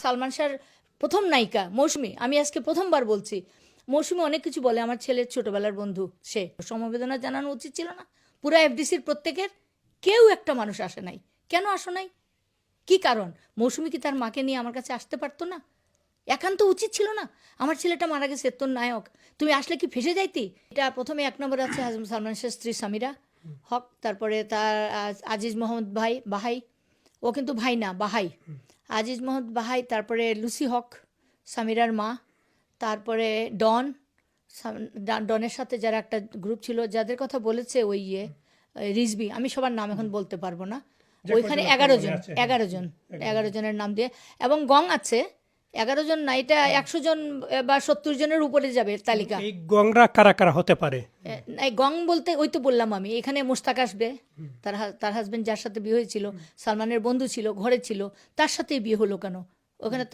সালমান শাহর প্রথম নায়িকা মৌসুমী, আমি আজকে প্রথমবার বলছি। মৌসুমী অনেক কিছু বলে, আমার ছেলের ছোটবেলার বন্ধু, সে সমবেদনা জানানো উচিত ছিল না? পুরা এফডিসির প্রত্যেকের কেউ একটা মানুষ আসে নাই, কেন আসো নাই? কি কারণ? মৌসুমী কি তার মাকে নিয়ে আমার কাছে আসতে পারতো না? একান্ত উচিত ছিল না? আমার ছেলেটা মারা গেছে, তোর নায়ক, তুমি আসলে কি ফেসে যাইতি? এটা প্রথমে এক নম্বর আছে সালমান শাহের স্ত্রী সামিরা হক, তারপরে তার আজিজ মোহাম্মদ বাহাই, ও কিন্তু ভাই না, বাহাই, আজিজ মোহাম্মদ বাহাই, তারপরে লুসি হক সামিরার মা, তারপরে ডনের সাথে যারা একটা গ্রুপ ছিল যাদের কথা বলেছে ওই রিজবি, আমি সবার নাম এখন বলতে পারবো না, ওইখানে 11 জনের নাম দিয়ে, এবং গং আছে 11 জন না, এটা 100 জন বা 70 জনের উপরে যাবে তালিকা। এই গংরা কারা কারা হতে পারে? এই গং বলতে ওই তো বললাম আমি, এখানে মোস্তাক আসবে, তার হাজবেন্ড যার সাথে বিয়ে হয়েছিল, সালমানের বন্ধু ছিল, ঘরে ছিল, তার সাথেই বিয়ে হলো কেন? ওখানে